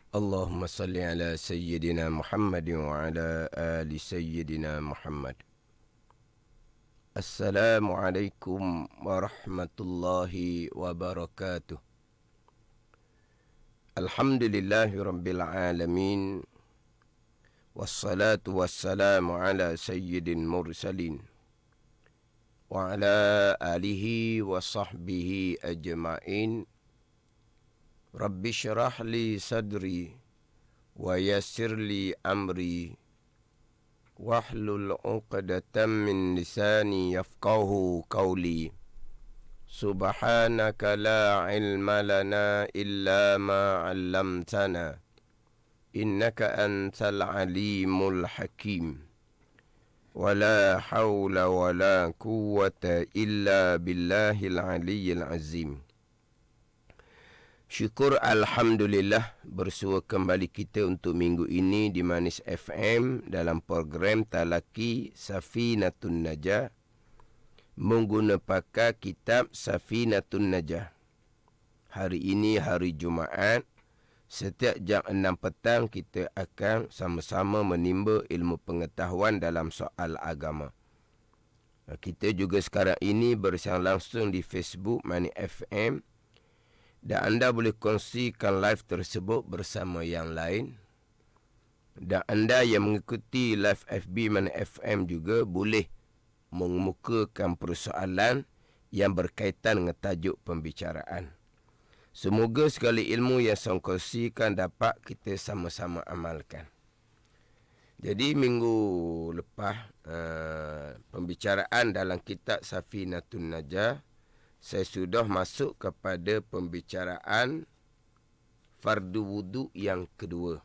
اللهم صل على سيدنا محمد وعلى آل سيدنا محمد. السلام عليكم ورحمة الله وبركاته. الحمد لله رب العالمين، والصلاة والسلام على سيد المرسلين وعلى آله وصحبه أجمعين. رب اشرح لي صدري ويسر لي أمري واحلل عقدة من لساني يفقه قولي. سبحانك لا علم لنا إلا ما علمتنا إنك أنت العليم الحكيم. ولا حول ولا قوة إلا بالله العلي العظيم. Syukur Alhamdulillah, bersua kembali kita untuk minggu ini di Manis FM dalam program Talaki Safinatun Najah menggunakan kitab Safinatun Najah. Hari ini hari Jumaat, setiap jam 6 petang kita akan sama-sama menimba ilmu pengetahuan dalam soal agama. Kita juga sekarang ini bersama langsung di Facebook Manis FM, dan anda boleh kongsikan live tersebut bersama yang lain. Dan anda yang mengikuti live FB Manis FM juga boleh mengemukakan persoalan yang berkaitan dengan tajuk pembicaraan. Semoga segala ilmu yang saya kongsikan dapat kita sama-sama amalkan. Jadi minggu lepas pembicaraan dalam kitab Safinatun Najah, saya sudah masuk kepada pembicaraan fardu wudu yang kedua,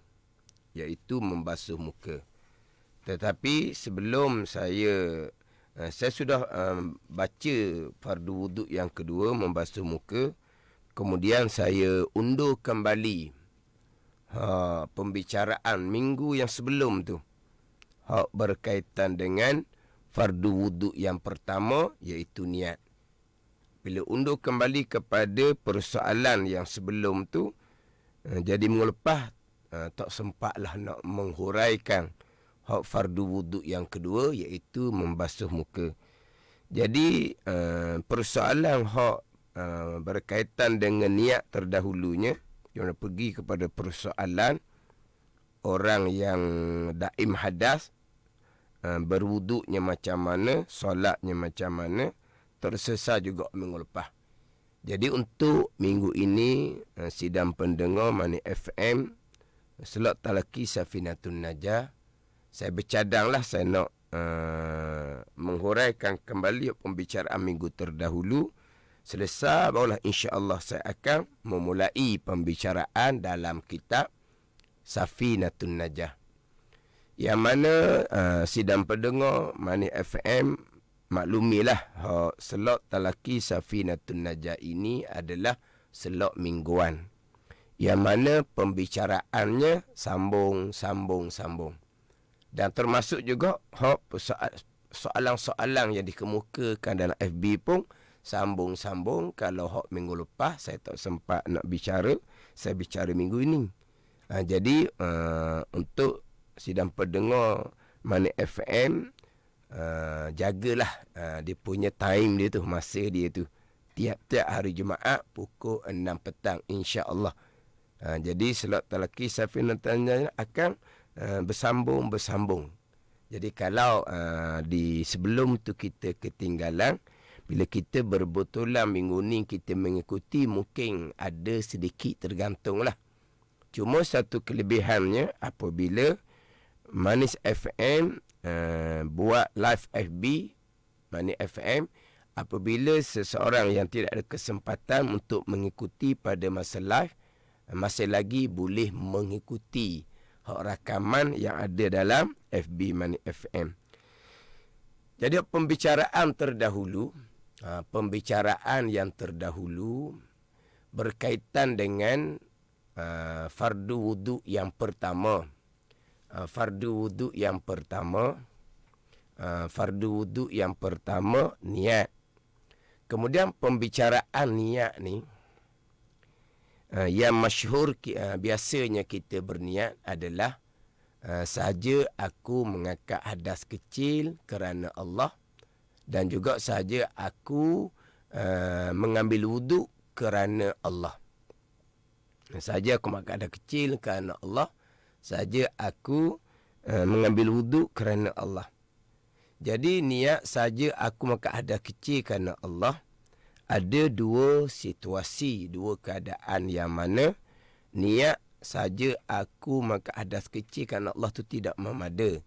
iaitu membasuh muka. Tetapi sebelum saya sudah baca fardu wudu yang kedua, membasuh muka, kemudian saya undur kembali pembicaraan minggu yang sebelum tu, berkaitan dengan fardu wudu yang pertama, iaitu niat. Bila undur kembali kepada persoalan yang sebelum tu, jadi minggu lepas tak sempatlah nak menghuraikan fardu wudu yang kedua, iaitu membasuh muka. Jadi persoalan berkaitan dengan niat terdahulunya, kita pergi kepada persoalan orang yang daim hadas, berwuduknya macam mana, solatnya macam mana, tersesat juga minggu lepas. Jadi untuk minggu ini, sidang pendengar Manis FM slot Talaki Safinatun Najah, saya bercadanglah saya nak menghuraikan kembali pembicaraan minggu terdahulu. Selesai barulah insya-Allah saya akan memulai pembicaraan dalam kitab Safinatun Najah, yang mana sidang pendengar Manis FM maklumilah, slot Talaki Safinatun Najah ini adalah slot mingguan, yang mana pembicaraannya sambung. Dan termasuk juga soalan-soalan yang dikemukakan dalam FB pun sambung. Kalau minggu lepas saya tak sempat nak bicara, saya bicara minggu ini. Jadi untuk sidang pendengar Manis FM, jagalah dia punya time dia tu, masa dia tu, tiap-tiap hari Jumaat pukul 6 petang insya-Allah. Jadi slot Talaki Safinatun Najah akan bersambung. Jadi kalau di sebelum tu kita ketinggalan, bila kita berbetulan minggu ni kita mengikuti, mungkin ada sedikit tergantunglah. Cuma satu kelebihannya, apabila Manis FM buat live FB Manis FM, apabila seseorang yang tidak ada kesempatan untuk mengikuti pada masa live, masih lagi boleh mengikuti rakaman yang ada dalam FB Manis FM. Jadi pembicaraan yang terdahulu berkaitan dengan fardu wudu yang pertama. Fardu wudu yang pertama niat. Kemudian pembicaraan niat ni Yang masyhur biasanya kita berniat adalah sahaja aku mengangkat hadas kecil kerana Allah, dan juga sahaja aku mengambil wuduk kerana Allah. Sahaja aku mengangkat hadas kecil kerana Allah, sahaja aku mengambil wuduk kerana Allah. Jadi niat saja aku mengangkat hadas kecil kerana Allah, ada dua situasi, dua keadaan yang mana niat saja aku mengangkat hadas kecil kerana Allah tu tidak memada.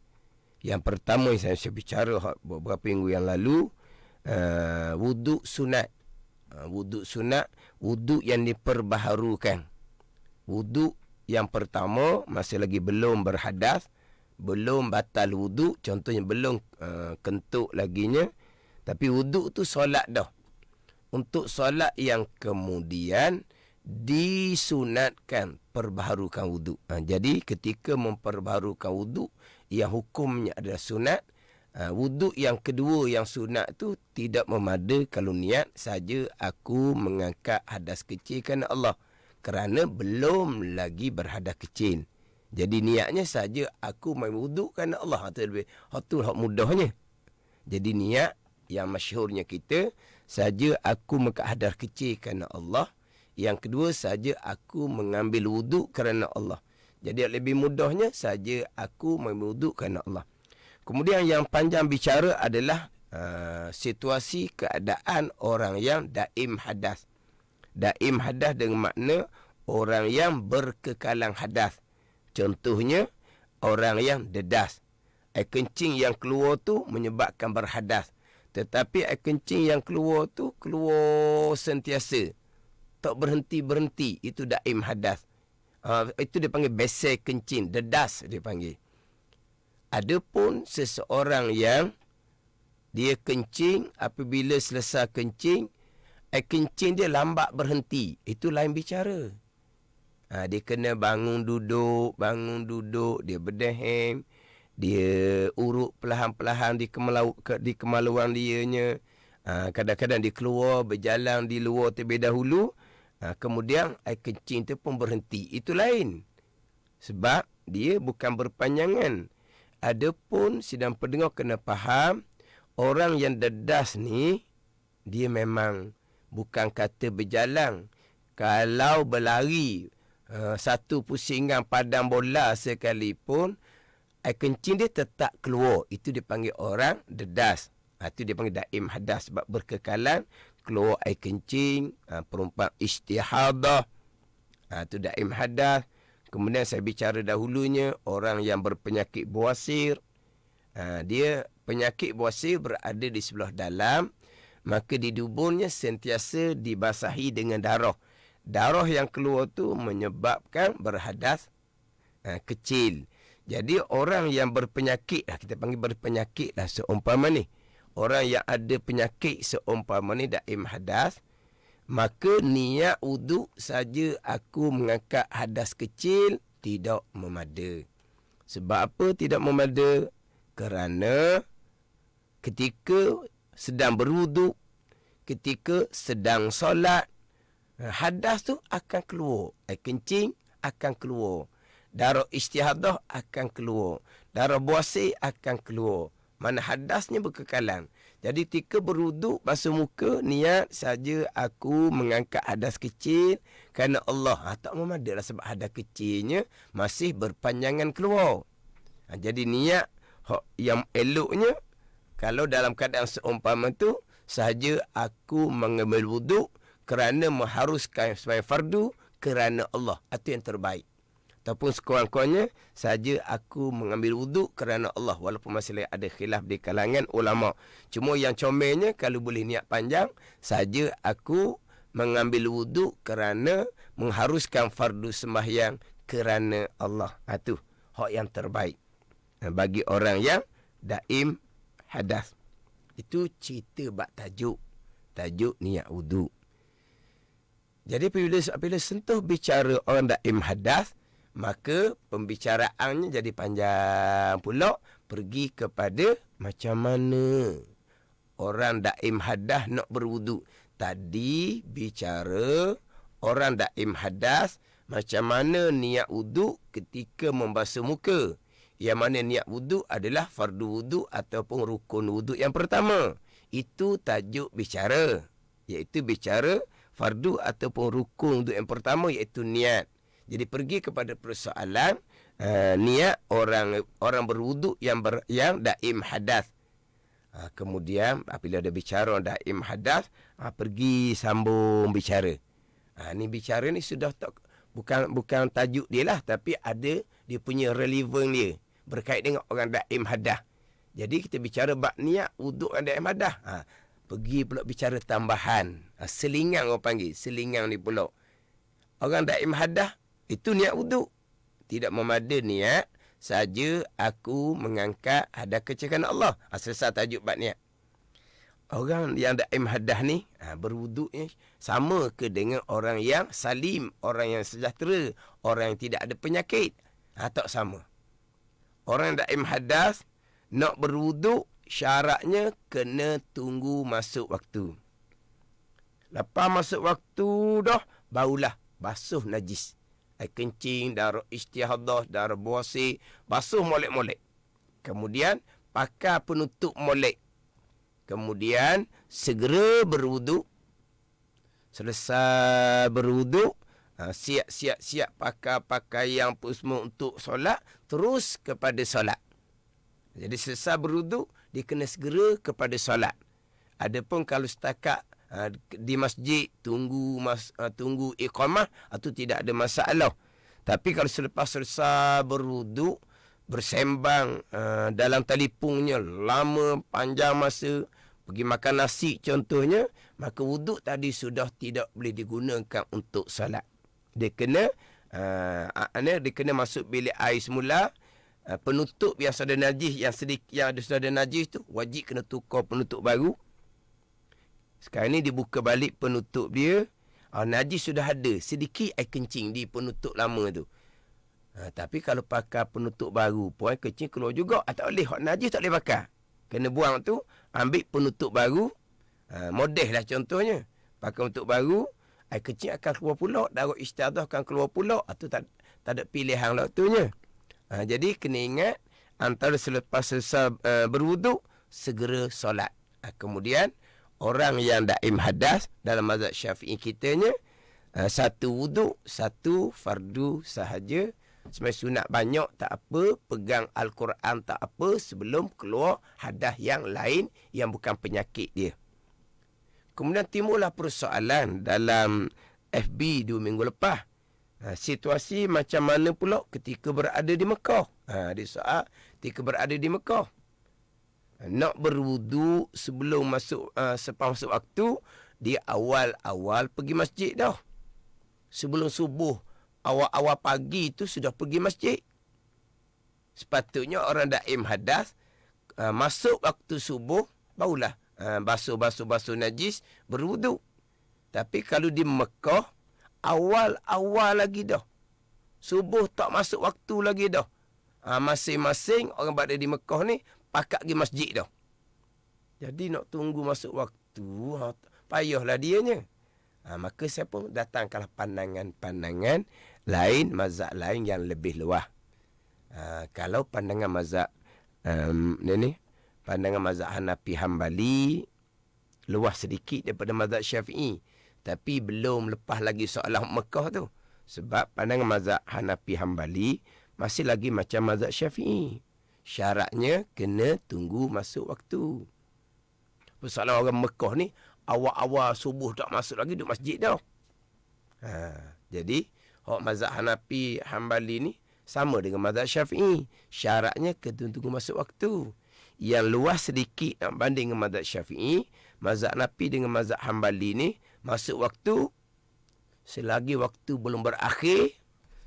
Yang pertama yang saya bicara beberapa minggu yang lalu, wuduk sunat. Wuduk sunat, wuduk yang diperbaharukan. Wuduk yang pertama masih lagi belum berhadas, belum batal wuduk, contohnya belum kentut laginya, tapi wuduk tu solat dah. Untuk solat yang kemudian disunatkan perbaharukan wuduk. Jadi ketika memperbaharukan wuduk yang hukumnya adalah sunat, wuduk yang kedua yang sunat tu tidak memada kalau niat saja aku mengangkat hadas kecil kerana Allah, kerana belum lagi berhadas kecil. Jadi niatnya saja aku main wuduk kerana Allah. Itu hak mudahnya. Jadi niat yang masyhurnya kita, saja aku mengangkat hadas kecil kerana Allah. Yang kedua, saja aku mengambil wuduk kerana Allah. Jadi lebih mudahnya, saja aku mengambil wuduk kerana Allah. Kemudian yang panjang bicara adalah situasi keadaan orang yang daim hadas. Daim hadas dengan makna orang yang berkekalan hadas. Contohnya, orang yang dedas. Air kencing yang keluar tu menyebabkan berhadas. Tetapi air kencing yang keluar tu keluar sentiasa, tak berhenti-berhenti. Itu daim hadas. Itu dia panggil besar kencing, dedas dia panggil. Adapun seseorang yang dia kencing, apabila selesai kencing, air kencing dia lambat berhenti. Itu lain bicara. Dia kena bangun duduk, dia berdeheng, dia urut perlahan-perlahan di kemaluan dianya. Kadang-kadang dia keluar, berjalan di luar terlebih dahulu. Kemudian air kencing tu pun berhenti. Itu lain. Sebab dia bukan berpanjangan. Adapun sidang pendengar kena faham, orang yang dedas ni, dia memang bukan kata berjalan. Kalau berlari, satu pusingan padang bola sekalipun, air kencing dia tetap keluar. Itu dipanggil orang dedas. Itu dia panggil daim hadas, sebab berkekalan keluar air kencing. Perumpamaan istihadah, itu daim hadas. Kemudian saya bicara dahulunya orang yang berpenyakit bawasir. Dia penyakit bawasir berada di sebelah dalam, maka di duburnya sentiasa dibasahi dengan darah. Darah yang keluar tu menyebabkan berhadas kecil. Jadi orang yang berpenyakit, kita panggil berpenyakit lah seumpama ni. Orang yang ada penyakit seumpama ni daim hadas, maka niat wuduk saja aku mengangkat hadas kecil tidak memada. Sebab apa tidak memada? Kerana ketika sedang berwuduk, ketika sedang solat, hadas tu akan keluar. Air kencing akan keluar. Darah istihadah akan keluar. Darah bawasir akan keluar. Mana hadasnya berkekalan. Jadi ketika berwuduk, basuh muka, niat saja aku mengangkat hadas kecil kerana Allah. Tak memadalah sebab hadas kecilnya masih berpanjangan keluar. Jadi niat yang eloknya, kalau dalam keadaan seumpama tu, sahaja aku mengambil wuduk kerana mengharuskan sebagai fardu kerana Allah. Itu yang terbaik. Ataupun sekurang-kurangnya, saja aku mengambil wuduk kerana Allah. Walaupun masih ada khilaf di kalangan ulama'. Cuma yang comelnya, kalau boleh niat panjang, saja aku mengambil wuduk kerana mengharuskan fardu sembahyang kerana Allah. Itu hak yang terbaik bagi orang yang daim hadas. Itu cerita bab tajuk niat wuduk. Jadi apabila sentuh bicara orang daim hadas, maka pembicaraannya jadi panjang pula, pergi kepada macam mana orang daim hadas nak berwuduk. Tadi bicara orang daim hadas, macam mana niat wuduk ketika membasuh muka. Yang mana niat wuduk adalah fardu wuduk ataupun rukun wuduk yang pertama. Itu tajuk bicara, iaitu bicara fardu ataupun rukun wuduk yang pertama, iaitu niat. Jadi pergi kepada persoalan niat orang berwuduk yang daim hadas. Kemudian apabila ada bicara orang daim hadas, pergi sambung bicara. Ni bicara ni sudah bukan tajuk dia lah, tapi ada dia punya relevan dia berkait dengan orang daim hadas. Jadi kita bicara bab niat wuduk orang daim hadas. Pergi pula bicara tambahan. Selingang orang panggil, selingang ni pula. Orang daim hadas itu niat wuduk. Tidak memada niat saja aku mengangkat hadas kecilkan Allah. Selesai tajuk bab niat. Orang yang daim hadas ni berwuduknya sama ke dengan orang yang salim, orang yang sejahtera, orang yang tidak ada penyakit? Tak sama. Orang daim hadas nak berwuduk, syaratnya kena tunggu masuk waktu. Lepas masuk waktu dah, barulah basuh najis. Air kencing, darah istihadah, darah buasi, basuh molek-molek. Kemudian pakai penutup molek. Kemudian segera berwuduk. Selesai berwuduk, siap-siap pakai pakaian semua untuk solat, terus kepada solat. Jadi selesai berwuduk, dia kena segera kepada solat. Adapun kalau setakat di masjid tunggu iqamah, itu tidak ada masalah. Tapi kalau selepas selesai berwuduk, bersembang dalam telefonnya lama panjang masa, pergi makan nasi contohnya, maka wuduk tadi sudah tidak boleh digunakan untuk salat. Dia kena masuk bilik air semula. Penutup yang sudah najis, yang sudah ada najis tu wajib kena tukar penutup baru. Sekarang ni dibuka balik penutup dia. Najis sudah ada, sedikit air kencing di penutup lama tu. Tapi kalau pakai penutup baru pun air kencing keluar juga. Tak boleh, hak najis tak boleh pakai. Kena buang tu, ambil penutup baru. Modeh lah contohnya. Pakai penutup baru, air kencing akan keluar pula, darah istiadah akan keluar pula. Itu tak ada pilihan lah tunya. Jadi kena ingat, antara selepas selesai berwuduk, segera solat. Kemudian orang yang daim hadas dalam mazhab Syafi'i kitanya, satu wuduk, satu fardu sahaja. Sebenarnya sunat banyak tak apa, pegang Al-Quran tak apa, sebelum keluar hadas yang lain yang bukan penyakit dia. Kemudian timbullah persoalan dalam FB 2 minggu lepas. Situasi macam mana pula ketika berada di Mekah? Dia soal ketika berada di Mekah. Nak berwuduk sebelum selepas masuk waktu, dia awal-awal pergi masjid dah. Sebelum subuh, awal-awal pagi tu sudah pergi masjid. Sepatutnya orang daim hadas, masuk waktu subuh, barulah basuh najis, berwuduk. Tapi kalau di Mekah, awal-awal lagi dah. Subuh tak masuk waktu lagi dah. Masing-masing orang berada di Mekah ni, pakat pergi masjid dah. Jadi nak tunggu masuk waktu, payahlah dianya. Maka saya pun datangkanlah pandangan-pandangan lain, mazhab lain yang lebih luas. Kalau pandangan mazhab pandangan mazhab Hanafi Hambali luas sedikit daripada mazhab Syafi'i, tapi belum lepas lagi soalan Mekah tu. Sebab pandangan mazhab Hanafi Hambali masih lagi macam mazhab Syafi'i. Syaratnya kena tunggu masuk waktu. Persoalan orang Mekah ni, awal-awal subuh tak masuk lagi, duduk masjid dah. Jadi hak mazhab Hanafi Hambali ni sama dengan mazhab Syafi'i. Syaratnya kena tunggu masuk waktu. Yang luas sedikit nak banding dengan mazhab Syafi'i, mazhab Hanafi dengan mazhab Hambali ni, masuk waktu selagi waktu belum berakhir,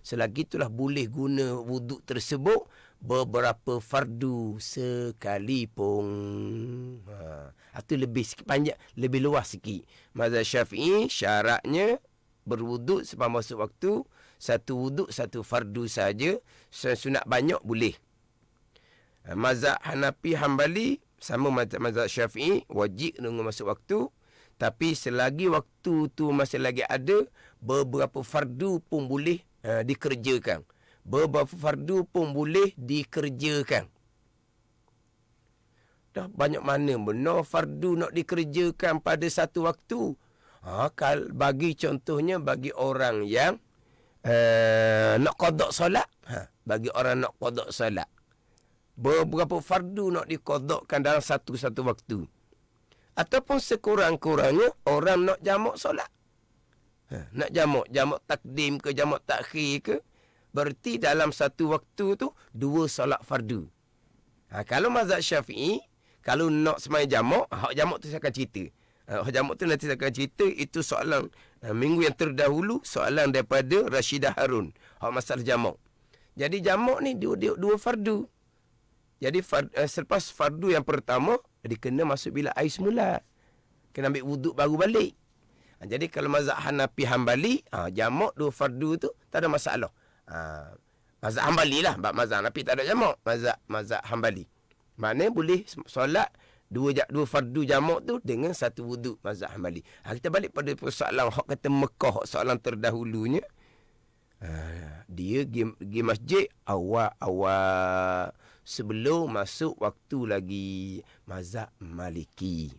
selagi itulah boleh guna wuduk tersebut beberapa fardu sekalipun. Itu lebih sikit panjang, lebih luas sikit. Mazhab Syafi'i syaratnya berwuduk sebelum masuk waktu, satu wuduk, satu fardu saja. Sunat banyak boleh. Mazhab Hanafi Hambali sama mazhab Syafi'i, wajib nunggu masuk waktu. Tapi selagi waktu tu masih lagi ada, beberapa fardu pun boleh dikerjakan. Beberapa fardu pun boleh dikerjakan. Dah banyak mana benar fardu nak dikerjakan pada satu waktu. Bagi contohnya, bagi orang yang nak qada solat. Bagi orang nak qada solat. Beberapa fardu nak diqadakkan dalam satu-satu waktu. Ataupun sekurang-kurangnya orang nak jamak solat. Nak jamak takdim ke jamak takhir ke, berarti dalam satu waktu tu 2 solat fardu. Kalau mazhab Syafi'i, kalau nak semai jamak, hak jamak tu saya akan cerita. Hak jamak tu nanti saya akan cerita, itu soalan minggu yang terdahulu, soalan daripada Rashidah Harun, hak masalah jamak. Jadi jamak ni dua fardu. Jadi selepas fardu yang pertama, dia kena masuk bilik air semula. Kena ambil wuduk baru balik. Jadi kalau mazhab Hanafi Hanbali, jamak 2 fardu tu tak ada masalah. Mazhab Hanbali lah. Mazhab Hanafi tak ada jamak. Mazhab Hanbali. Maknanya boleh solat 2 fardu jamak tu dengan 1 wuduk mazhab Hanbali. Kita balik pada persoalan hak kata Mekah, soalan terdahulunya. Dia pergi masjid awal-awal sebelum masuk waktu lagi mazhab Maliki.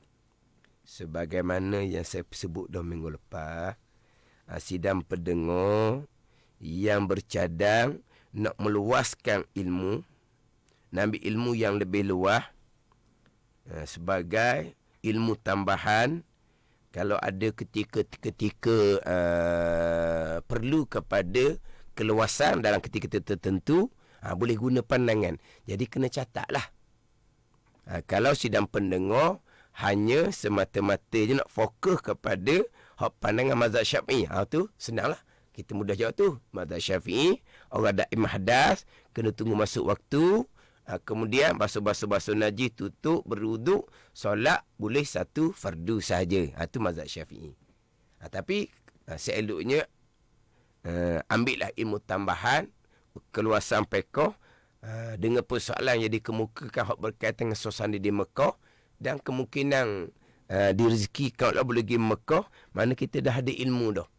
Sebagaimana yang saya sebut dah minggu lepas, sidang pendengar yang bercadang nak meluaskan ilmu, nak ambil ilmu yang lebih luas, sebagai ilmu tambahan, kalau ada ketika perlu kepada keluasan dalam ketika tertentu, boleh guna pandangan. Jadi kena catatlah. Kalau sidang pendengar hanya semata-mata je nak fokus kepada pandangan mazhab Syafi'i, tu senanglah. Kita mudah jawab tu. Mazhab Syafi'i, orang daim hadas, kena tunggu masuk waktu. Kemudian basuh najis, tutup, berwuduk, solat boleh 1 fardu sahaja. Itu mazhab Syafi'i. Tapi seeloknya ambillah ilmu tambahan, keluasan fiqh, dengan persoalan yang dikemukakan hak berkaitan dengan suasana di Mekah, dan kemungkinan direzekikan Allah boleh pergi Mekah, mana kita dah ada ilmu dah.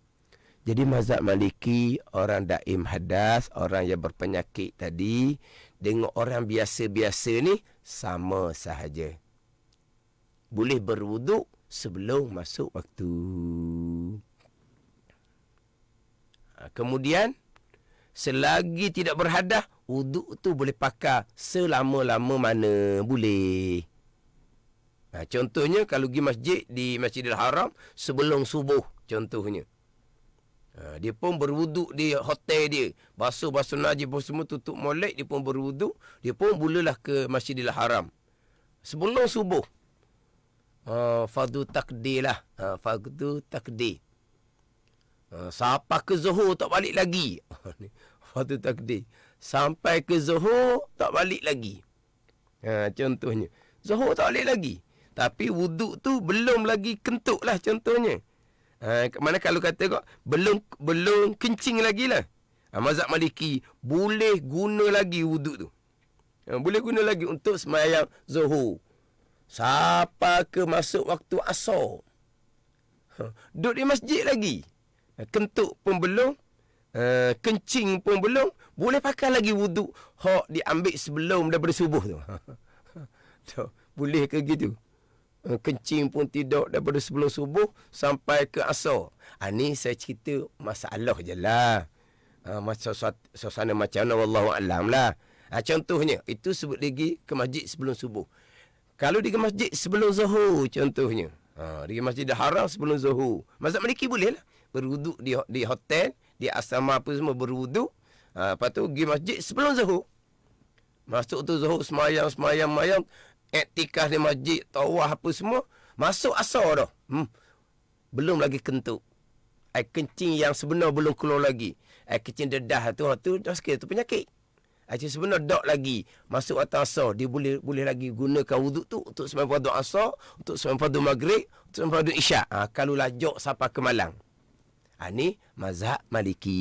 Jadi mazhab Maliki, orang daim hadas, orang yang berpenyakit tadi, dengan orang biasa-biasa ni sama sahaja. Boleh berwuduk sebelum masuk waktu. Kemudian, selagi tidak berhadas, wuduk tu boleh pakai selama-lama mana boleh. Contohnya, kalau pergi masjid di Masjidil Haram sebelum subuh, contohnya. Dia pun berwuduk di hotel dia. Basuh najis pun semua, tutup molek, dia pun berwuduk. Dia pun mulalah ke Masjidil Haram sebelum subuh. Fardu takdir lah. Fardu takdir. Sampai ke Zuhur tak balik lagi. Fardu takdir. Sampai ke Zuhur tak balik lagi. Contohnya. Zuhur tak balik lagi. Tapi wuduk tu belum lagi kentut lah contohnya. Mana kalau kata kau belum kencing lagi lah. Mazhab Maliki boleh guna lagi wuduk tu. Boleh guna lagi untuk sembahyang Zuhur. Sampai ke masuk waktu Asar. Duduk di masjid lagi. Kentut pun belum. Kencing pun belum. Boleh pakai lagi wuduk hak diambil sebelum daripada subuh tu. Boleh ke gitu? Kencing pun tidak daripada sebelum subuh sampai ke asar. Ni saya cerita masalah je lah. Suasana macam mana, wallahu a'lam lah. Contohnya, itu sebut lagi ke masjid sebelum subuh. Kalau di masjid sebelum zuhur, contohnya. Di Masjidil Haram sebelum zuhur. Mazhab Maliki boleh lah. Berwuduk di hotel, di asrama apa semua berwuduk. Lepas tu pergi masjid sebelum zuhur. Masuk tu zuhur, semayang, iktikaf di masjid, tawaf apa semua, masuk asar dah. Belum lagi kentut. Air kencing yang sebenar belum keluar lagi. Air kencing dedah tu dah sekali tu penyakit. Air sebenar tak lagi. Masuk atas asar, dia boleh lagi gunakan wuduk tu untuk sembahyang fardu asar, untuk sembahyang fardu maghrib, untuk sembahyang fardu isyak. Kalau lajak sampai ke malang. Ni mazhab Maliki.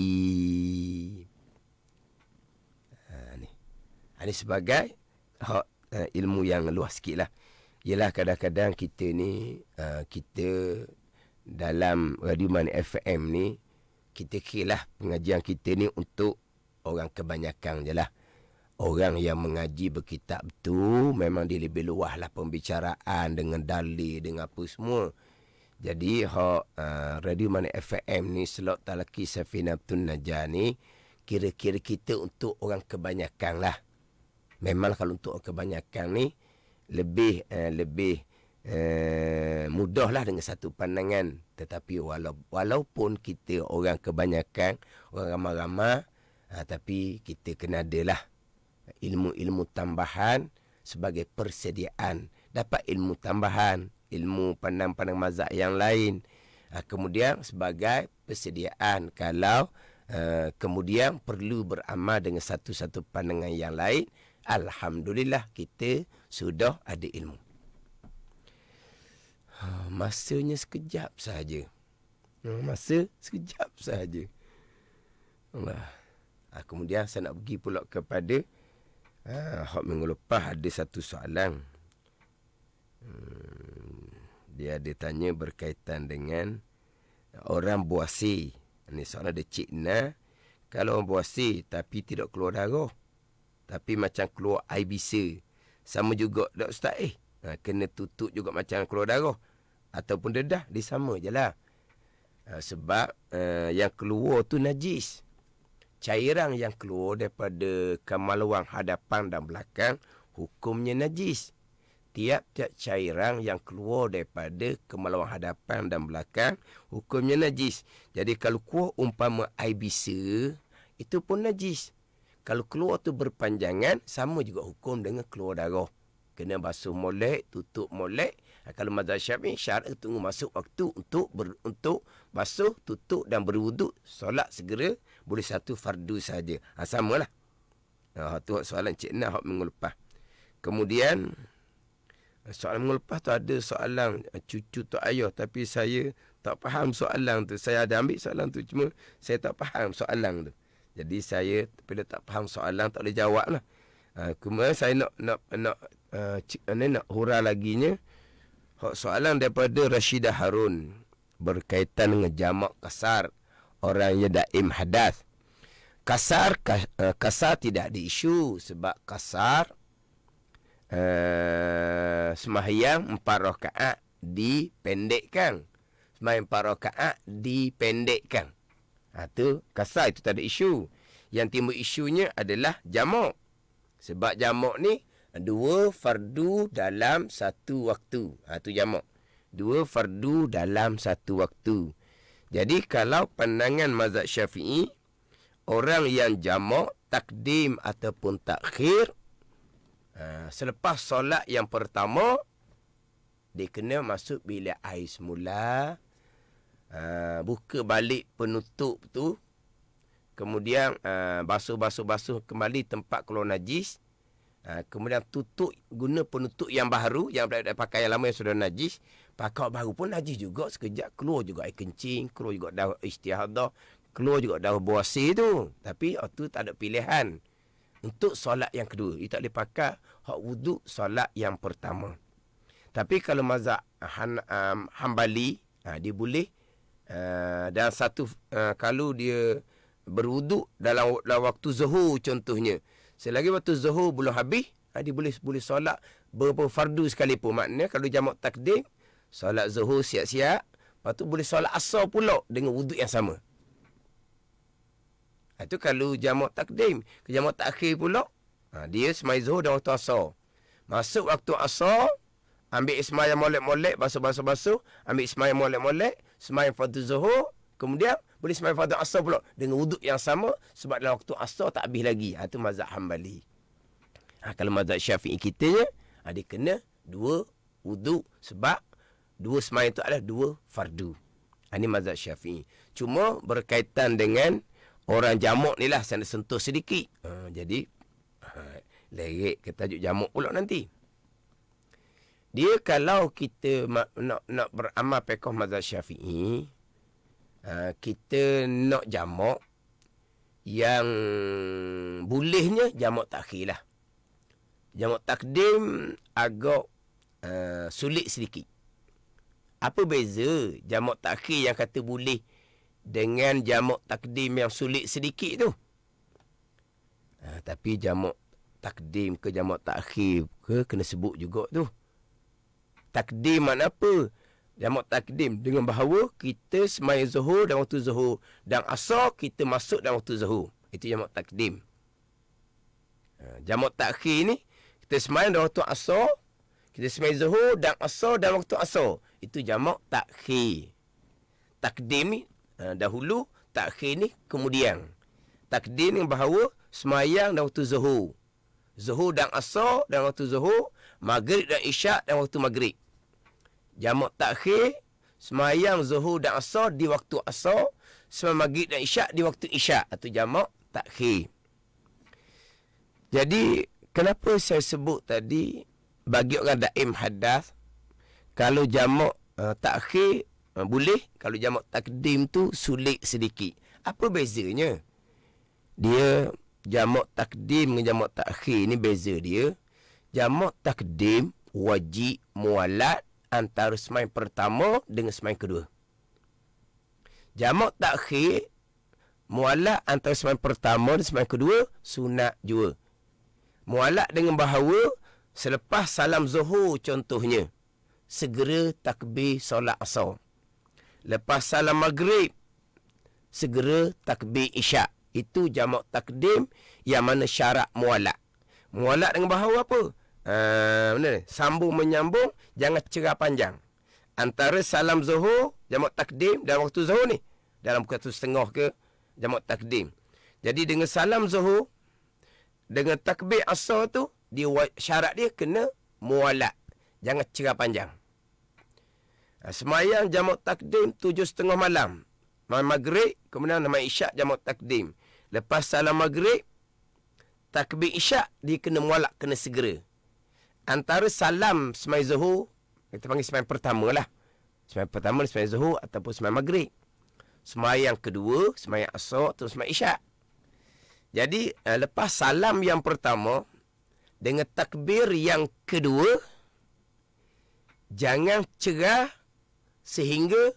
Ni sebagai ilmu yang luas sikit lah. Yelah kadang-kadang kita ni, kita dalam Radio Mani FM ni, kita kira pengajian kita ni untuk orang kebanyakan je lah. Orang yang mengaji berkitab tu memang dia lebih luas lah pembicaraan dengan dalil, dengan apa semua. Jadi Radio Mani FM ni, Slot Talaki Safinatun Najah ni, kira-kira kita untuk orang kebanyakan lah. Memang kalau untuk orang kebanyakan ni, lebih mudahlah dengan satu pandangan. Tetapi walaupun kita orang kebanyakan, orang ramai-ramai, tapi kita kena adalah ilmu-ilmu tambahan sebagai persediaan. Dapat ilmu tambahan, ilmu pandang-pandang mazhab yang lain. Kemudian sebagai persediaan kalau kemudian perlu beramal dengan satu-satu pandangan yang lain, alhamdulillah kita sudah ada ilmu. Masanya sekejap sahaja. Masa sekejap sahaja. Allah. Kemudian saya nak pergi pula kepada hak minggu lepas ada satu soalan. Dia ada tanya berkaitan dengan orang buasi. Ini soalan ada Cik Na. Kalau orang buasi tapi tidak keluar darah, tapi macam keluar air bisa, sama juga tak Ustaz? Kena tutup juga macam keluar darah ataupun dedah, dia sama je lah. Sebab yang keluar tu najis. Cairan yang keluar daripada kemaluan hadapan dan belakang, hukumnya najis. Tiap-tiap cairan yang keluar daripada kemaluan hadapan dan belakang, hukumnya najis. Jadi kalau keluar umpama air bisa, itu pun najis. Kalau keluar tu berpanjangan, sama juga hukum dengan keluar darah. Kena basuh molek, tutup molek. Kalau mazhab Syafi'i, syarat tunggu masuk waktu untuk basuh, tutup dan berwuduk. Solat segera, boleh satu fardu saja. Samalah. Tu soalan Cik Na hak minggu lepas. Kemudian, soalan minggu lepas tu ada soalan cucu tok ayah. Tapi saya tak faham soalan tu. Saya ada ambil soalan tu, cuma saya tak faham soalan tu. Jadi saya bila tak faham soalan, tak boleh jawab lah. Kemudian saya nak hurah laginya. Soalan daripada Rashidah Harun berkaitan dengan jamak kasar orang yang daim hadas. Kasar tidak ada isu, sebab kasar sembahyang 4 rakaat dipendekkan. Sembahyang 4 rakaat dipendekkan. Tu kasar, itu tak ada isu. Yang timbul isunya adalah jamak. Sebab jamak ni 2 fardu dalam 1 waktu. Tu jamak. 2 fardu dalam 1 waktu. Jadi kalau pandangan mazhab Syafi'i, orang yang jamak takdim ataupun takhir, selepas solat yang pertama, dia kena masuk bilik air semula, buka balik penutup tu, kemudian basuh kembali tempat keluar najis, kemudian tutup, guna penutup yang baru, yang daripada pakaian lama yang sudah najis. Pakai baru pun najis juga, sekejap keluar juga air kencing, keluar juga darah istihadah, keluar juga darah buasi tu. Tapi tu tak ada pilihan untuk solat yang kedua. Dia tak boleh pakai hak wuduk solat yang pertama. Tapi kalau mazhab Hambali, dia boleh dan satu kalau dia berwuduk dalam waktu zuhur contohnya, selagi waktu zuhur belum habis, dia boleh solat beberapa fardu sekalipun. Maknanya kalau jamak takdim, solat zuhur siap-siap, lepas tu boleh solat asar pula dengan wuduk yang sama. Itu kalau jamak takdim. Jamak takhir pula, dia sembahyang zuhur dan waktu asar. Masuk waktu asar, ambil sembahyang molek-molek, basuh, ambil sembahyang molek-molek, sembahyang fardu zuhur, kemudian boleh sembahyang fardu asar pula dengan wuduk yang sama, sebab dalam waktu asar tak habis lagi. Itu mazhab Hambali. Kalau mazhab Syafi'i kita, dia kena 2 wuduk, sebab 2 sembahyang itu adalah 2 fardu. Ini mazhab Syafi'i. Cuma berkaitan dengan orang jamak ni lah, saya nak sentuh sedikit. Jadi lerek ke tajuk jamak pula nanti. Dia kalau kita nak beramal fiqh mazhab Syafi'i, kita nak jamak, yang bolehnya jamak takhir lah. Jamak takdim agak sulit sedikit. Apa beza jamak takhir yang kata boleh dengan jamak takdim yang sulit sedikit tu? Tapi jamak takdim ke jamak takhir ke kena sebut juga tu. Takdim makna apa? Jamak takdim dengan bahawa kita semaya zuhur dan waktu zuhur, dan asar kita masuk dalam waktu zuhur. Itu jamak takdim. Jamak takhir ni kita semaya dalam waktu asar, kita semaya zuhur dan asar dalam waktu asar. Itu jamak takhir. Takdim ni dahulu, takhir ni kemudian. Takdim ni bahawa semayang dan waktu zuhur. Zuhur dan asar dan waktu zuhur, maghrib dan isyak dan waktu maghrib. Jamak takhir, semayang zuhur dan asar di waktu asar, semayang maghrib dan isyak di waktu isyak. Itu jamak takhir. Jadi, kenapa saya sebut tadi, bagi orang daim hadas, kalau jamak takhir boleh, kalau jamak takdim tu sulit sedikit. Apa bezanya? Dia jamak takdim dengan jamak takhir ni beza dia. Jamak takdim wajib mualat antara sembahyang pertama dengan sembahyang kedua. Jamak takhir mualat antara sembahyang pertama dan sembahyang kedua sunat juga. Mualat dengan bahawa selepas salam zuhur contohnya, segera takbir solat asar. Lepas salam maghrib, segera takbir isyak. Itu jamak takdim yang mana syarat mualat. Mualat dengan bahawa apa? Sambung menyambung, jangan cerah panjang. Antara salam zuhur, jamak takdim dalam waktu zuhur ni, dalam pukul 1:30 ke, jamak takdim. Jadi dengan salam zuhur, dengan takbir asar tu, syarat dia kena mualat. Jangan cerah panjang. Semayang jamak takdim 7:30 malam. Maghrib, kemudian nama isyak jamak takdim. Lepas salam maghrib, takbir isyak, dia kena mualat, kena segera. Antara salam semai zuhur, kita panggil semai pertama lah. Semai pertama, semai zuhur ataupun semai maghrib. Semayang kedua, semai asar atau semai isyak. Jadi, lepas salam yang pertama, dengan takbir yang kedua, jangan cerah sehingga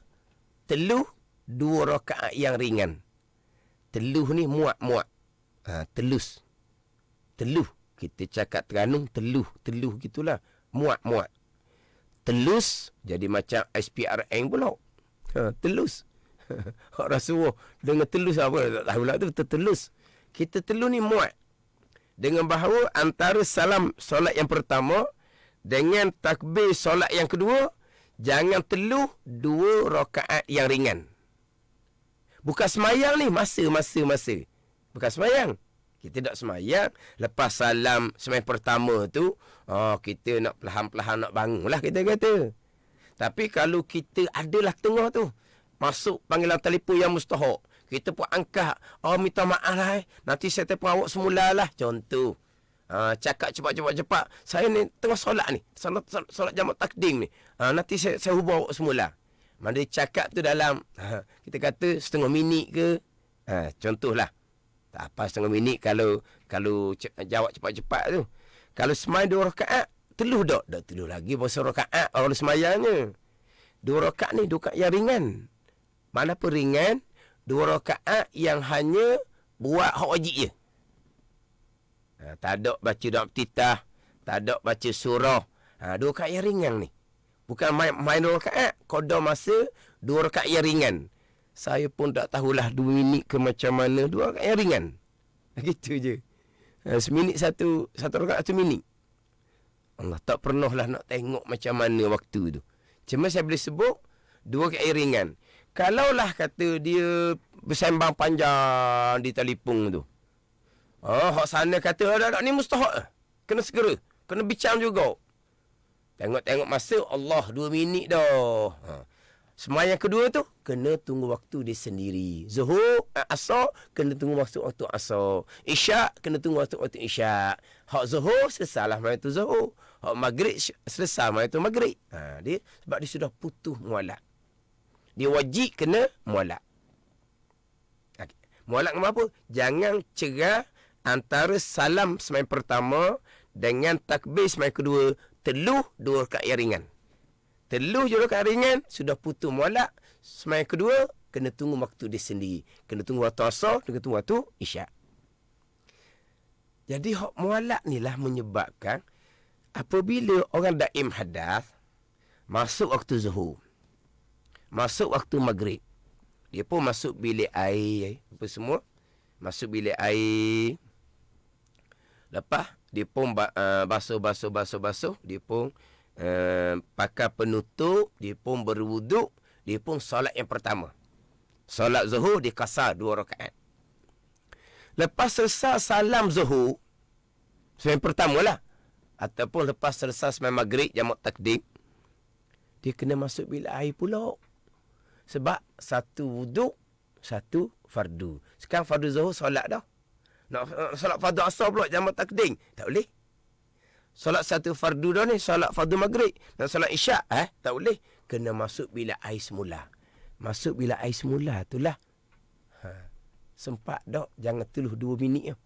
teluh 2 rakaat yang ringan. Teluh ni muat-muat. Telus. Teluh. Kita cakap Terengganu, teluh gitulah. Muat-muat. Telus, jadi macam SPRN pula. Telus. Orang suruh dengan telus apa, tak tahulah tu, telus. Kita teluh ni muat. Dengan bahawa antara salam solat yang pertama dengan takbir solat yang kedua, jangan teluh 2 rakaat yang ringan. Bukan semayang ni, masa. Bukan semayang. Kita tak semayang, lepas salam semayang pertama tu, kita nak perlahan-perlahan nak bangun lah kita kata. Tapi kalau kita adalah tengah tu, masuk panggilan telefon yang mustahak, kita pun angkat, minta maaf lah, nanti saya telefon awak semula lah, contoh. Cakap cepat. Saya ni tengah solat ni, solat jamak takdim ni. Nanti saya hubung awak semula. Mana dia cakap tu dalam, kita kata setengah minit ke, contohlah. Tak apa setengah minit kalau jawab cepat-cepat tu. Kalau semayang 2 rakaat, teluh tak? Tak teluh lagi pasal rakaat orang semayangnya. 2 rakaat ni 2 rakaat yang ringan. Mana apa ringan? 2 rakaat yang hanya buat hak wajib je. Tak ada baca doa iftitah, tak ada baca surah. 2 rakaat yang ringan ni. Bukan main 2 rakaat, qada masa 2 rakaat yang ringan. Saya pun tak tahulah 2 minit ke macam mana, 2 rakaat yang ringan. Gitu je. Seminit satu rakaat 1 minit. Allah tak pernah lah nak tengok macam mana waktu tu. Cuma saya boleh sebut 2 rakaat yang ringan. Kalaulah kata dia bersembang panjang di telefon tu. Hak sana kata, ada ni mustahak. Kena segera. Kena bincang juga. Tengok masa, Allah 2 minit dah. Semayang kedua tu, kena tunggu waktu dia sendiri. Zuhur, asar, kena tunggu waktu asar. Isyak, kena tunggu waktu isyak. Hak zuhur, selesailah malam tu zuhur. Hak maghrib, selesai malam tu maghrib. Sebab dia sudah putus mualat. Dia wajib kena mualat. Mualat dengan apa? Jangan cerah antara salam semayang pertama dengan takbir semayang kedua teluh 2 rakaat yang ringan. Teluh je rakaat ringan, sudah putus mualak. Sembahyang kedua, kena tunggu waktu dia sendiri. Kena tunggu waktu asar, kena tunggu waktu isyak. Jadi hak mualak ni lah menyebabkan apabila orang daim hadas, masuk waktu zuhur, masuk waktu maghrib, dia pun masuk bilik air, apa semua, masuk bilik air. Lepas, dia pun basuh, dia pun pakai penutup, dia pun berwuduk, dia pun solat yang pertama. Solat zuhur, dia kasar 2 rakaat. Lepas selesai salam zuhur, yang pertama lah, ataupun lepas selesai sembahyang maghrib, jamak takdim, dia kena masuk bilik air pula. Sebab satu wuduk, satu fardu. Sekarang fardu zuhur solat dah. Nak solat fardu asar pula, jamak takdim, tak boleh. Solat satu fardu dah ni, solat fardu maghrib. Nak solat isyak, tak boleh. Kena masuk bilik air semula. Masuk bilik air semula itulah. Sempat dah, jangan teluh 2 minit.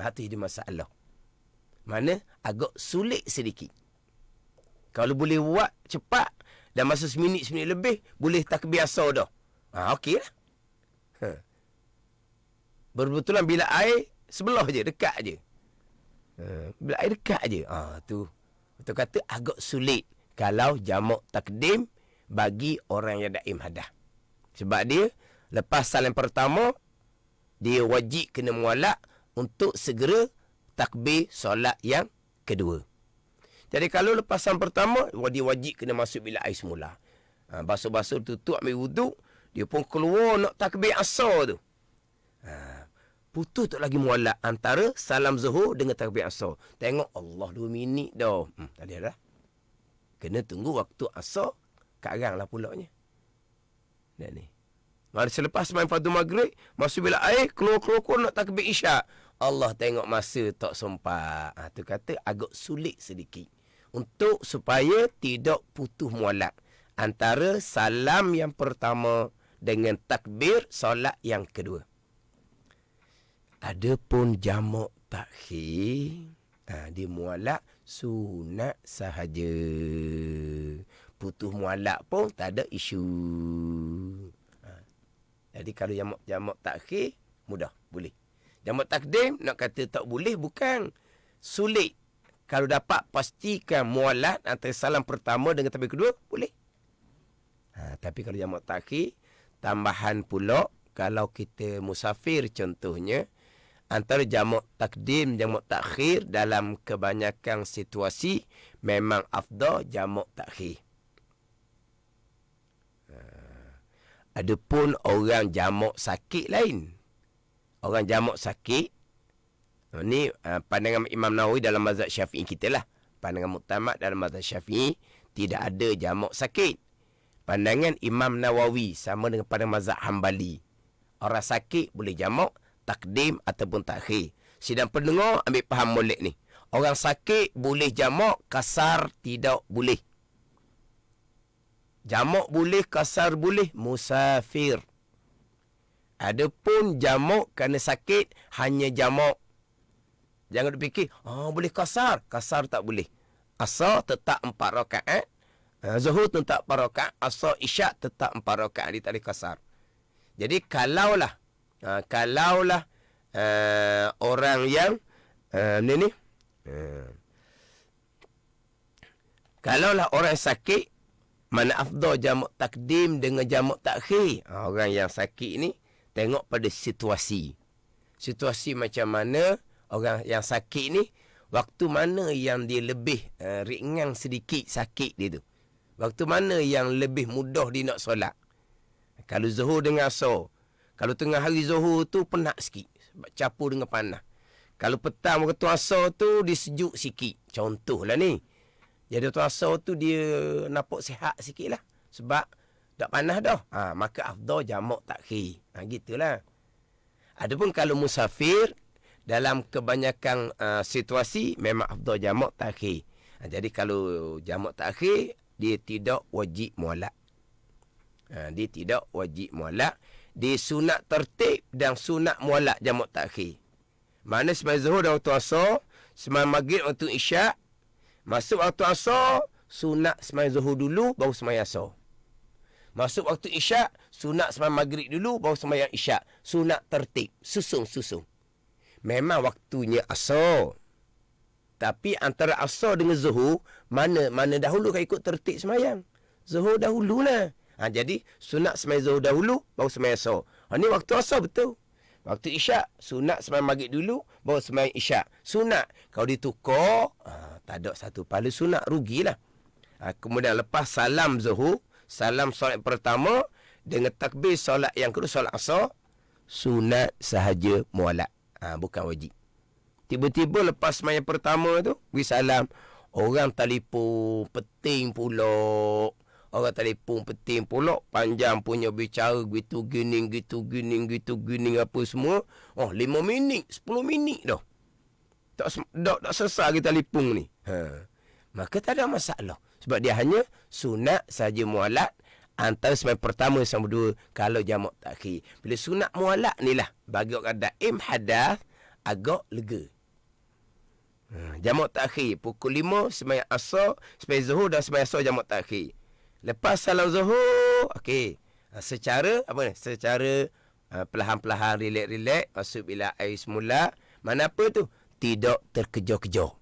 Hati dia masalah. Mana agak sulit sedikit. Kalau boleh buat cepat, dan masa seminit lebih, boleh takbir asar dah. Okey lah. Berbetulan bilik air sebelah je, dekat je. Bilik air dekat je. Tu. Betul kata agak sulit kalau jamak takdim bagi orang yang daim hadas. Sebab dia lepas salam pertama, dia wajib kena mualak untuk segera takbir solat yang kedua. Jadi kalau lepas salam pertama, dia wajib kena masuk bilik air semula. Basuh-basuh, tutup, ambil wuduk, dia pun keluar nak takbir asar tu. Putus tak lagi mualak antara salam zuhur dengan takbir asar. Tengok Allah 2 minit dah. Tak ada dah. Kena tunggu waktu asar, karang lah pulaknya. Dan ni. Mari selepas main fardu maghrib, masuk bilik air, keluar nak takbir isyak. Allah tengok masa tak sempat. Tu kata agak sulit sedikit. Untuk supaya tidak putus mualak antara salam yang pertama dengan takbir solat yang kedua. Adapun jamak takhir, dia mualak sunat sahaja. Putus mualak pun tak ada isu. Jadi kalau jamak takhir, mudah, boleh. Jamak takdim, nak kata tak boleh, bukan. Sulit. Kalau dapat pastikan mualat antara salam pertama dengan takbir kedua, boleh. Tapi kalau jamak takhir, tambahan pula, kalau kita musafir contohnya, antara jamak takdim, jamak takhir, dalam kebanyakan situasi, memang afdal jamak takhir. Adapun orang jamak sakit lain. Orang jamak sakit, ni pandangan Imam Nawawi dalam mazhab Syafi'i kita lah. Pandangan muktamad dalam mazhab Syafi'i, tidak ada jamak sakit. Pandangan Imam Nawawi sama dengan pandangan mazhab Hambali. Orang sakit boleh jamak takdim ataupun takhir. Sidang pendengar ambil faham molek ni. Orang sakit boleh jamak, kasar tidak boleh. Jamak boleh, kasar boleh, musafir. Adapun jamak kerana sakit, hanya jamak. Jangan dipikir, boleh kasar. Kasar tak boleh. Asar tetap 4 rakaat. Zuhur tetap 4 rakaat. Asar isyak tetap 4 rakaat. Dia tak boleh kasar. Jadi kalaulah orang yang kalaulah orang sakit, mana afdal jamak takdim dengan jamak takhir. Orang yang sakit ni tengok pada situasi. Situasi macam mana orang yang sakit ni, waktu mana yang dia lebih ringan sedikit sakit dia tu. Waktu mana yang lebih mudah dia nak solat. Kalau zuhur dengan asar. Kalau tengah hari zuhur tu penat sikit. Sebab campur dengan panas. Kalau petang waktu asar tu dia sejuk sikit. Contohlah ni. Jadi waktu asar tu dia nampak sihat sikit lah. Sebab tak panas dah. Maka afdal jamak takhir. Gitulah. Adapun kalau musafir, dalam kebanyakan situasi, memang afdal jamak takhir. Jadi kalau jamak takhir, dia tidak wajib mualak. Dia tidak wajib mualak. Dia sunat tertib dan sunat mualak jamak takhir. Mana sembahyang zuhur dan waktu asar, sembahyang maghrib waktu isyak, Masuk waktu asar, sunat sembahyang zuhur dulu, baru sembahyang asar. Masuk waktu isyak, sunat sembahyang maghrib dulu, baru sembahyang isyak. Sunat tertib, susung-susung. Memang waktunya asar. Tapi antara asar dengan zuhur, mana dahulu kau ikut tertib sembahyang? Zuhur dahululah. Jadi sunat sembahyang zuhur dahulu, baru sembahyang asar. Ini waktu asar betul. Waktu isyak, sunat sembahyang maghrib dulu, baru sembahyang isyak. Sunat, kalau ditukar, tak ada satu pahala sunat, rugilah. Kemudian lepas salam zuhur, salam solat pertama, dengan takbir solat yang kedua, solat asar, sunat sahaja mualak. Bukan wajib. Tiba-tiba lepas sembahyang pertama tu, beri salam, orang telefon penting pula. Orang telefon penting pula, panjang punya bicara, gitu gini apa semua. 5 minit, 10 minit dah. Tak selesai kita telefon ni. Maka tak ada masalah. Sebab dia hanya sunat saja mualak antara sembahyang pertama sama dua kalau jamak takhir. Bila sunat mualak ni lah, bagi orang daim hadas, agak lega. Jamak takhir, pukul 5, sembahyang asar, sembahyang zuhur dan sembahyang asar jamak takhir. Lepas salam zuhur, okey. Secara perlahan-perlahan, relax-relax, masuk bila air semula. Mana apa tu? Tidak terkejar-kejar.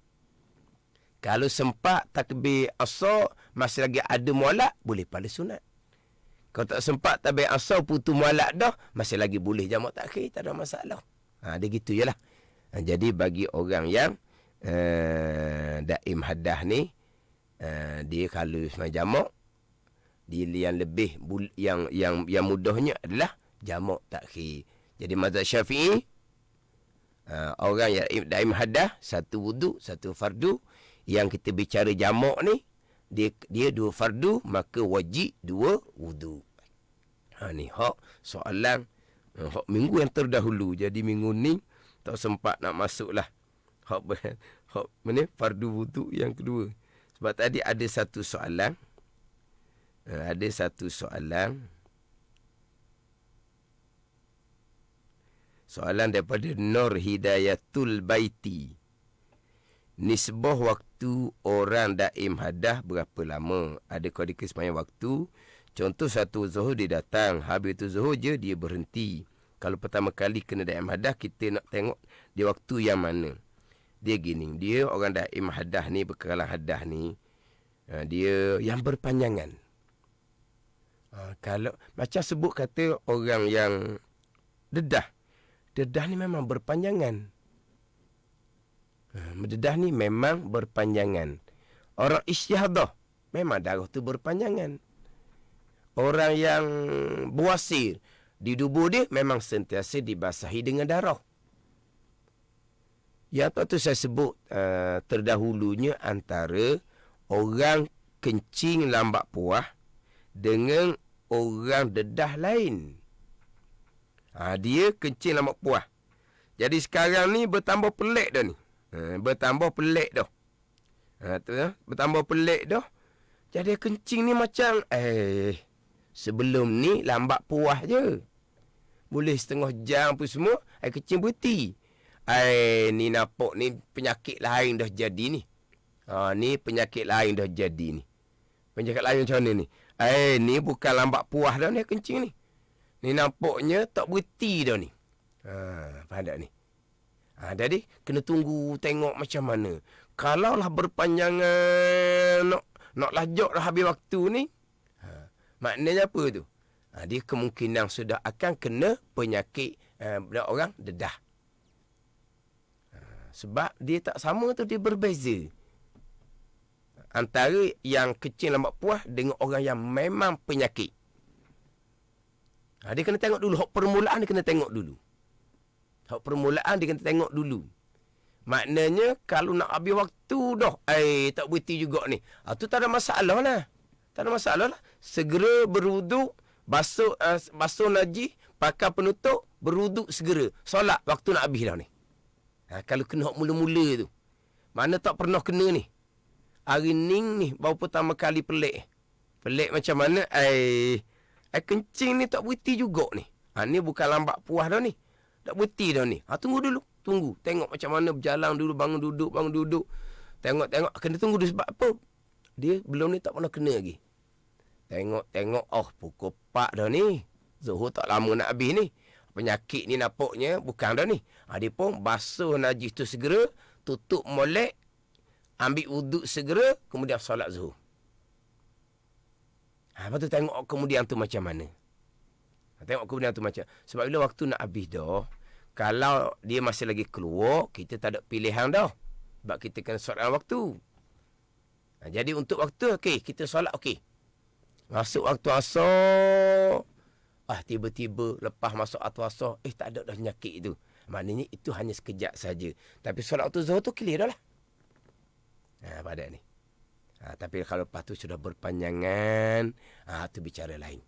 Kalau sempat takbir asar, masih lagi ada mualak, boleh pada sunat. Kalau tak sempat takbir asar, putus mualak dah, masih lagi boleh jamak takhir, tak ada masalah. Dia gitu je lah. Jadi bagi orang yang daim hadah ni, dia kalau sembahyang jamak, dia yang lebih yang mudahnya adalah jamak takhir. Jadi mazhab Syafi'i, orang yang daim hadah, satu wudu, satu fardu. Yang kita bicara jamak ni, dia 2 fardu, maka wajib 2 wudu. Ni hak soalan hak minggu yang terdahulu. Jadi minggu ni tak sempat nak masuk lah hak mana fardu wudu yang kedua. Sebab tadi ada satu soalan. Soalan daripada Nur Hidayatul Baiti. Nisbah waktu orang daim hadah berapa lama? Ada kodika sembahyang waktu. Contoh satu zuhur dia datang, habis tu zuhur je dia berhenti. Kalau pertama kali kena daim hadah, kita nak tengok dia waktu yang mana. Dia gini, dia orang daim hadah ni, berkekalan hadah ni, dia yang berpanjangan. Kalau macam sebut kata orang yang dedah ni memang berpanjangan. Dedah ni memang berpanjangan. Orang istihadah, memang darah tu berpanjangan. Orang yang buasir, di tubuh dia memang sentiasa dibasahi dengan darah. Yang tu saya sebut terdahulunya antara orang kencing lambat puas dengan orang dedah lain. Dia kencing lambat puas. Jadi sekarang ni bertambah pelik dah ni. Bertambah pelik dah. Bertambah pelik dah. Jadi kencing ni macam sebelum ni lambat puas je. Boleh setengah jam pun semua, air kencing berhenti. Ni nampak ni penyakit lain dah jadi ni. Ni penyakit lain dah jadi ni. Penyakit lain macam mana ni? Ni bukan lambat puas dah ni kencing ni. Ni nampaknya tak berhenti dah ni. Faham tak ni? Jadi kena tunggu tengok macam mana. Kalaulah berpanjangan nak lajak dah habis waktu ni, maknanya apa tu? Dia kemungkinan sudah akan kena penyakit orang dedah. Sebab dia tak sama tu, dia berbeza. Antara yang kecil lambat puas dengan orang yang memang penyakit. Dia kena tengok dulu. Hak permulaan dia kena tengok dulu. Maknanya kalau nak habis waktu dah, tak berhenti juga ni. Tu tak ada masalah lah. Segera berwuduk, basuh najis, pakai penutup, berwuduk segera. Solat waktu nak habis dah ni. Kalau kena hak mula-mula tu. Mana tak pernah kena ni. Hari ni baru pertama kali pelik. Pelik macam mana? Kencing ni tak berhenti juga ni. Ni bukan lambat puas dah ni. Tak berhenti dah ni. Tunggu dulu. Tengok macam mana berjalan dulu, bangun duduk. Tengok-tengok, kena tunggu dia sebab apa? Dia belum ni tak pernah kena lagi. Tengok-tengok, pukul 4 dah ni. Zuhur tak lama nak habis ni. Penyakit ni nampaknya bukan dah ni. Dia pun basuh najis tu segera, tutup molek, ambil wuduk segera, kemudian solat zuhur. Lepas tu tengok kemudian tu macam mana. Tengok kemudian tu macam. Sebab bila waktu nak habis dah, kalau dia masih lagi keluar, kita tak ada pilihan dah. Sebab kita kena solat waktu. Jadi untuk waktu, okey, kita solat okey. Masuk waktu asar, tiba-tiba lepas masuk waktu asar, tak ada dah penyakit itu. Maknanya itu hanya sekejap saja. Tapi solat waktu zuhur tu clear dah lah. Pada ni. Tapi kalau lepas tu sudah berpanjangan, tu bicara lain.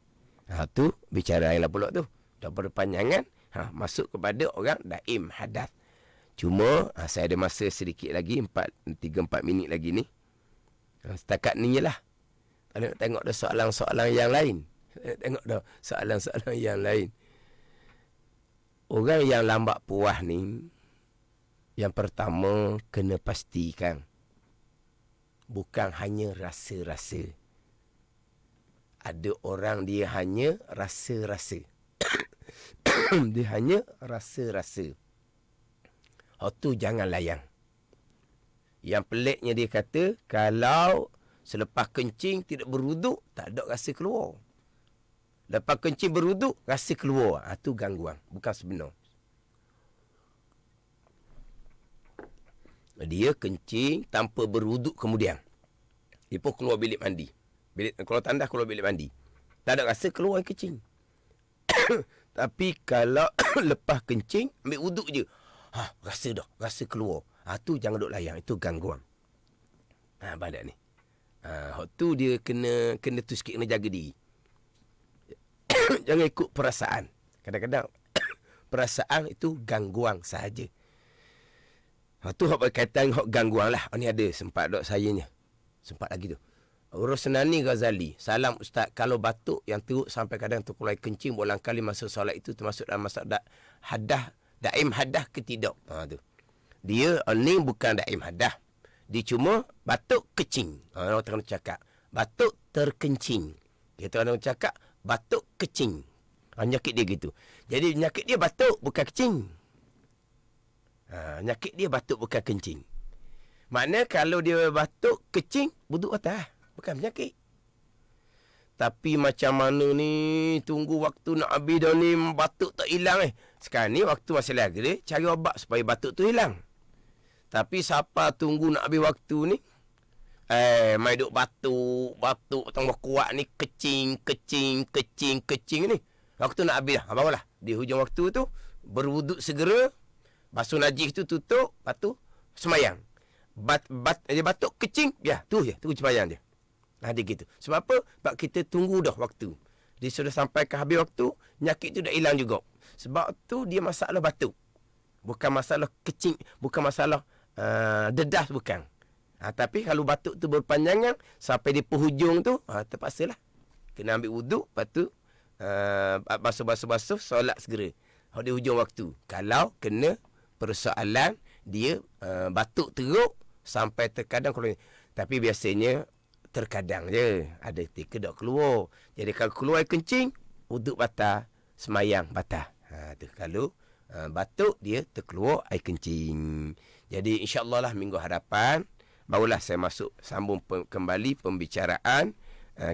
Tu bicara lain lah pula tu. Dah berpanjangan, masuk kepada orang daim hadas. Cuma, saya ada masa sedikit lagi, 3-4 minit lagi ni. Setakat ni je lah. Tengok dah soalan-soalan yang lain. Tengok dah soalan-soalan yang lain. Orang yang lambat puas ni, yang pertama, kena pastikan. Bukan hanya rasa-rasa. Ada orang dia hanya rasa-rasa. Dia hanya rasa-rasa. Tu jangan layan. Yang peliknya dia kata, kalau selepas kencing tidak berwuduk, tak ada rasa keluar. Lepas kencing berwuduk, rasa keluar. Tu gangguan. Bukan sebenar. Dia kencing tanpa berwuduk kemudian. Dia pun keluar bilik mandi. Keluar tandas, keluar bilik mandi. Tak ada rasa keluar kencing. Tapi kalau lepas kencing, ambil wuduk je. Rasa dah. Rasa keluar. Tu jangan duk layan. Itu gangguan. Badan ni. Tu dia kena tu sikit, kena jaga diri. Jangan ikut perasaan. Kadang-kadang perasaan itu gangguan sahaja. Tu hak berkaitan hak gangguan lah. Ni ada sempat dok sayanya. Sempat lagi tu. Rosnani Ghazali. Salam Ustaz. Kalau batuk yang teruk sampai kadang terkeluar kencing berulang kali masa solat itu termasuk dalam masalah hadah, daim hadah ke tidak? Tu. Dia ni bukan daim hadah. Dia cuma batuk kecing. Orang tengah cakap. Batuk terkencing. Kita orang cakap batuk kecing. Penyakit dia gitu. Jadi penyakit dia batuk bukan kecing. Penyakit dia batuk bukan kencing. Makna kalau dia batuk kecing, wuduk batal. Bukan penyakit. Tapi macam mana ni, tunggu waktu nak habis dah ni, batuk tak hilang Sekarang ni waktu masih lagi dia, cari obat supaya batuk tu hilang. Tapi siapa tunggu nak habis waktu ni, mai duk batuk tambah kuat ni, kecing ni. Waktu nak habis dah, barulah di hujung waktu tu, berwuduk segera, basuh najis tu tutup, lepas tu semayang. Dia batuk kecing, tu je, tunggu semayang je. Dia gitu. Sebab apa? Sebab kita tunggu dah waktu. Dia sudah sampai ke habis waktu, penyakit tu dah hilang juga. Sebab tu dia masalah batuk. Bukan masalah kecing, bukan masalah dedas, bukan. Tapi kalau batuk tu berpanjangan, sampai di penghujung tu, terpaksalah. Kena ambil wuduk, lepas tu, basuh, solat segera. Di hujung waktu. Kalau kena persoalan, dia batuk teruk, sampai terkadang keluar. Tapi biasanya, terkadang je. Ada ketika tak keluar. Jadi kalau keluar kencing, wuduk batal, semayang batal. Tu kalau batuk, dia terkeluar air kencing. Jadi insyaAllah lah minggu hadapan, barulah saya sambung kembali pembicaraan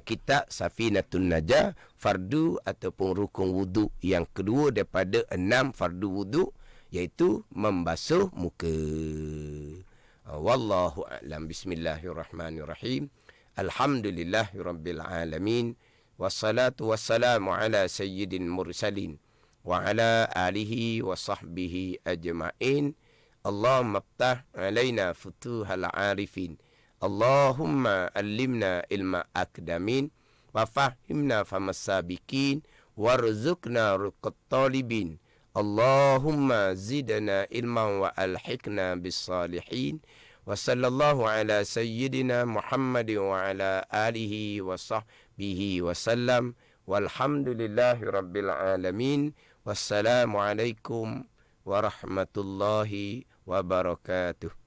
kitab Safinatun Najah, fardu ataupun rukun wuduk yang kedua daripada 6 fardu wuduk, iaitu membasuh muka. Wallahu a'lam. Bismillahirrahmanirrahim. Alhamdulillahirabbil alamin. Wassalatu wassalamu ala sayyidil mursalin wa ala alihi wa sahbihi ajma'in. Allahumma iftah alaina futuhal arifin. Allahumma allimna ilma akdamin wa fahimna famas sabiqin warzuqna ruqat talibin. Allahumma zidna ilman wa alhiqna bis salihin. Wa sallallahu ala sayyidina Muhammadin wa ala alihi wa sahbihi wa sallam. Walhamdulillahi rabbil alamin. Wassalamualaikum warahmatullahi wabarakatuh.